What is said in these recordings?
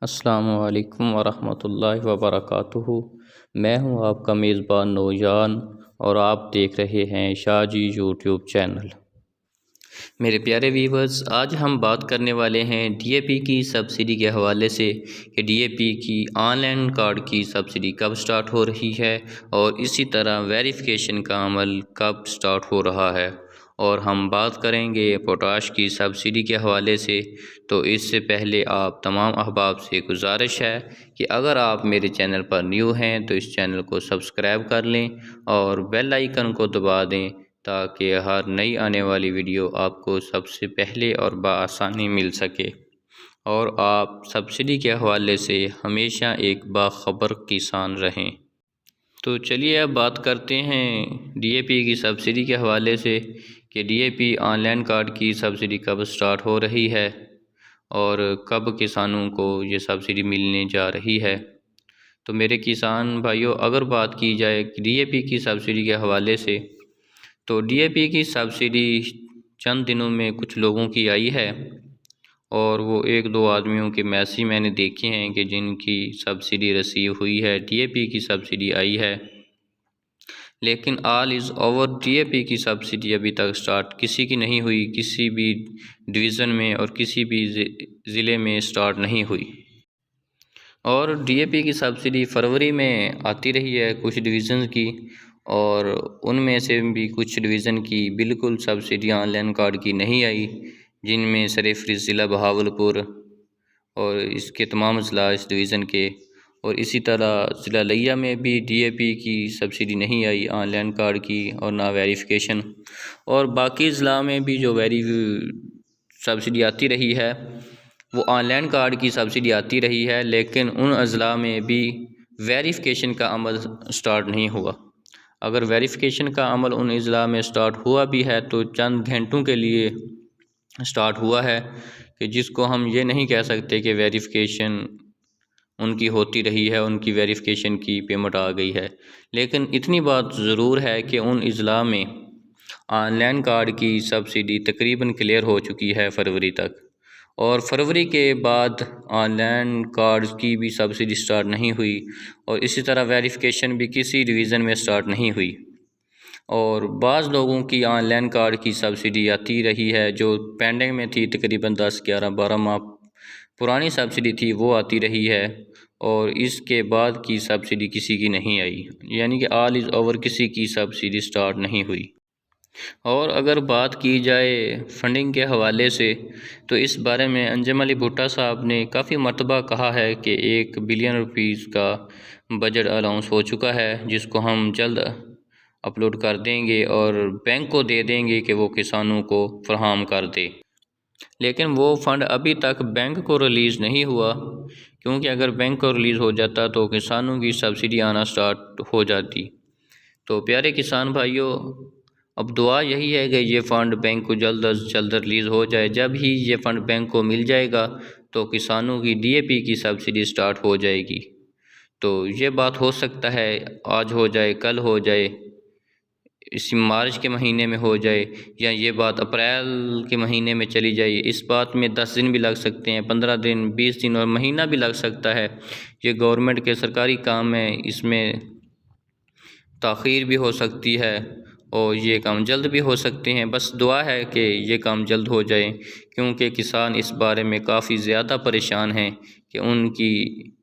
अस्सलामुअलैकुम वरहमतुल्लाहि वबरकातुहू। मैं हूं आपका मेज़बान नौजान और आप देख रहे हैं शाहजी यूट्यूब चैनल। मेरे प्यारे व्यूवर्स, आज हम बात करने वाले हैं डीएपी की सब्सिडी के हवाले से कि डीएपी की ऑनलाइन कार्ड की सब्सिडी कब स्टार्ट हो रही है और इसी तरह वेरिफिकेशन का अमल कब स्टार्ट हो रहा है। और हम बात करेंगे पोटाश की सब्सिडी के हवाले से। तो इससे पहले आप तमाम अहबाब से गुजारिश है कि अगर आप मेरे चैनल पर न्यू हैं तो इस चैनल को सब्सक्राइब कर लें और बेल आइकन को दबा दें ताकि हर नई आने वाली वीडियो आपको सबसे पहले और बआसानी मिल सके और आप सब्सिडी के हवाले से हमेशा एक बाखबर किसान रहें। तो चलिए अब बात करते हैं डीएपी की सब्सिडी के हवाले से कि डीएपी ऑनलाइन कार्ड की सब्सिडी कब स्टार्ट हो रही है और कब किसानों को ये सब्सिडी मिलने जा रही है। तो मेरे किसान भाइयों, अगर बात की जाए डीएपी की सब्सिडी के हवाले से, तो डीएपी की सब्सिडी चंद दिनों में कुछ लोगों की आई है और वो एक दो आदमियों के मैसेज मैंने देखे हैं कि जिनकी सब्सिडी रिसीव हुई है, डीएपी की सब्सिडी आई है। लेकिन ऑल इज़ ओवर डीएपी की सब्सिडी अभी तक स्टार्ट किसी की नहीं हुई, किसी भी डिवीज़न में और किसी भी ज़िले में स्टार्ट नहीं हुई। और डीएपी की सब्सिडी फरवरी में आती रही है कुछ डिवीज़न की, और उनमें से भी कुछ डिवीज़न की बिल्कुल सब्सिडी ऑनलाइन कार्ड की नहीं आई, जिनमें सरफहरिस्त ज़िला बहावलपुर और इसके तमाम अजला इस डिवीज़न के, और इसी तरह ज़िला लिया में भी डीएपी की सब्सिडी नहीं आई ऑनलाइन कार्ड की और ना वेरिफिकेशन। और बाकी ज़िला में भी जो सब्सिडी आती रही है वो ऑनलाइन कार्ड की सब्सिडी आती रही है, लेकिन उन अजला में भी वेरिफिकेशन का अमल स्टार्ट नहीं हुआ। अगर वेरिफिकेशन का अमल उन अजला में स्टार्ट हुआ भी है तो चंद घंटों के लिए स्टार्ट हुआ है, कि जिसको हम ये नहीं कह सकते कि वेरिफिकेशन उनकी होती रही है, उनकी वेरिफिकेशन की पेमेंट आ गई है। लेकिन इतनी बात ज़रूर है कि उन अजला में ऑनलाइन कार्ड की सब्सिडी तकरीबन क्लियर हो चुकी है फरवरी तक, और फरवरी के बाद ऑनलाइन कार्ड की भी सब्सिडी स्टार्ट नहीं हुई, और इसी तरह वेरिफिकेशन भी किसी डिवीज़न में स्टार्ट नहीं हुई। और बाज़ लोगों की ऑनलाइन कार्ड की सब्सिडी आती रही है जो पेंडिंग में थी, तकरीबन 10, 11, 12 माह पुरानी सब्सिडी थी वो आती रही है, और इसके बाद की सब्सिडी किसी की नहीं आई, यानी कि ऑल इज़ ओवर किसी की सब्सिडी स्टार्ट नहीं हुई। और अगर बात की जाए फंडिंग के हवाले से, तो इस बारे में अंजम अली भुट्टा साहब ने काफ़ी मरतबा कहा है कि 1 बिलियन रुपीज़ का बजट अलाउंस हो चुका है, जिसको हम जल्द अपलोड कर देंगे और बैंक को दे देंगे कि वो किसानों को फराहम कर दे। लेकिन वो फ़ंड अभी तक बैंक को रिलीज़ नहीं हुआ, क्योंकि अगर बैंक को रिलीज़ हो जाता तो किसानों की सब्सिडी आना स्टार्ट हो जाती। तो प्यारे किसान भाइयों, अब दुआ यही है कि ये फ़ंड बैंक को जल्द अज जल्द रिलीज़ हो जाए। जब ही ये फ़ंड बैंक को मिल जाएगा तो किसानों की डीएपी की सब्सिडी स्टार्ट हो जाएगी। तो ये बात हो सकता है आज हो जाए, कल हो जाए, इसी मार्च के महीने में हो जाए, या ये बात अप्रैल के महीने में चली जाए। इस बात में 10 दिन भी लग सकते हैं, 15 दिन, 20 दिन और महीना भी लग सकता है। ये गवर्नमेंट के सरकारी काम है, इसमें ताख़ीर भी हो सकती है और ये काम जल्द भी हो सकते हैं। बस दुआ है कि ये काम जल्द हो जाए, क्योंकि किसान इस बारे में काफ़ी ज़्यादा परेशान हैं कि उनकी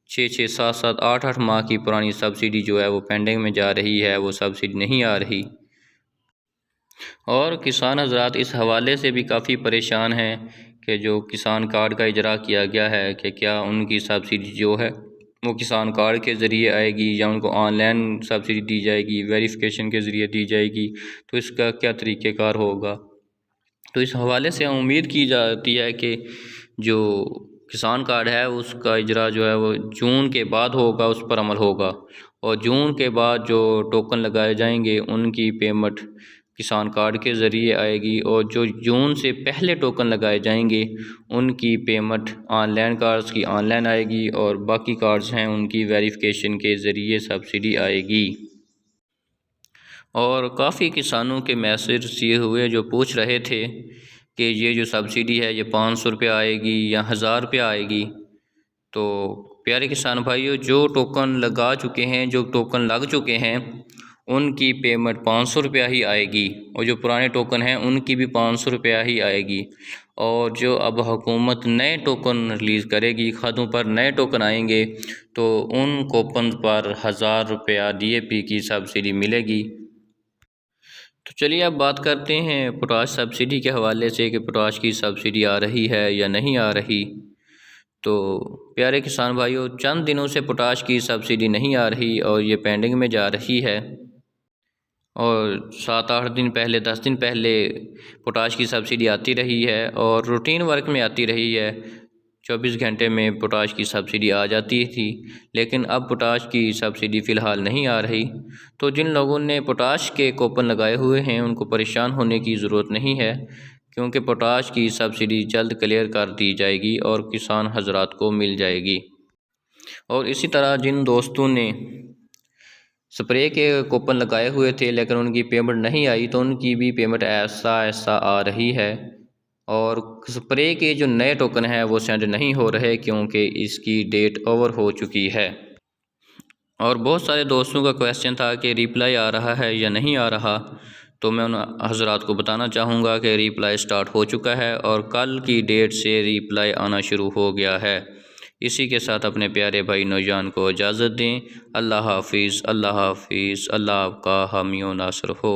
6-6, 7-7, 8-8 माह की पुरानी सब्सिडी जो है वो पेंडिंग में जा रही है, वो सब्सिडी नहीं आ रही। और किसान हज़रात इस हवाले से भी काफ़ी परेशान हैं कि जो किसान कार्ड का इजरा किया गया है कि क्या उनकी सब्सिडी जो है वो किसान कार्ड के ज़रिए आएगी या उनको ऑनलाइन सब्सिडी दी जाएगी, वेरिफिकेशन के ज़रिए दी जाएगी, तो इसका क्या तरीक़ेकार होगा। तो इस हवाले से उम्मीद की जाती है कि जो किसान कार्ड है उसका इजरा जो है वो जून के बाद होगा, उस पर अमल होगा, और जून के बाद जो टोकन लगाए जाएंगे उनकी पेमेंट किसान कार्ड के ज़रिए आएगी, और जो जून से पहले टोकन लगाए जाएंगे उनकी पेमेंट ऑनलाइन कार्ड्स की ऑनलाइन आएगी, और बाकी कार्ड्स हैं उनकी वेरिफिकेशन के ज़रिए सब्सिडी आएगी। और काफ़ी किसानों के मैसेज ये हुए जो पूछ रहे थे कि ये जो सब्सिडी है ये 500 रुपये आएगी या 1000 रुपये आएगी। तो प्यारे किसान भाइयों, जो टोकन लगा चुके हैं, जो टोकन लग चुके हैं, उनकी पेमेंट 500 रुपया ही आएगी, और जो पुराने टोकन हैं उनकी भी 500 रुपया ही आएगी। और जो अब हुकूमत नए टोकन रिलीज़ करेगी, खादों पर नए टोकन आएंगे, तो उन कूपन पर 1000 रुपया DAP की सब्सिडी मिलेगी। तो चलिए अब बात करते हैं पोटाश सब्सिडी के हवाले से कि पोटाश की सब्सिडी आ रही है या नहीं आ रही। तो प्यारे किसान भाइयों, चंद दिनों से पोटाश की सब्सिडी नहीं आ रही और ये पेंडिंग में जा रही है। और 7-8 दिन पहले, 10 दिन पहले पोटाश की सब्सिडी आती रही है और रूटीन वर्क में आती रही है। 24 घंटे में पोटाश की सब्सिडी आ जाती थी, लेकिन अब पोटाश की सब्सिडी फ़िलहाल नहीं आ रही। तो जिन लोगों ने पोटाश के कूपन लगाए हुए हैं उनको परेशान होने की ज़रूरत नहीं है, क्योंकि पोटाश की सब्सिडी जल्द क्लियर कर दी जाएगी और किसान हजरात को मिल जाएगी। और इसी तरह जिन दोस्तों ने स्प्रे के कूपन लगाए हुए थे लेकिन उनकी पेमेंट नहीं आई, तो उनकी भी पेमेंट ऐसा आ रही है। और स्प्रे के जो नए टोकन हैं वो सेंड नहीं हो रहे, क्योंकि इसकी डेट ओवर हो चुकी है। और बहुत सारे दोस्तों का क्वेश्चन था कि रिप्लाई आ रहा है या नहीं आ रहा। तो मैं उन हजरात को बताना चाहूँगा कि रिप्लाई स्टार्ट हो चुका है और कल की डेट से रिप्लाई आना शुरू हो गया है। इसी के साथ अपने प्यारे भाई नौजान को इजाज़त दें। अल्लाह हाफिज़, अल्लाह हाफिज़, अल्लाह आपका हामी व नासर हो।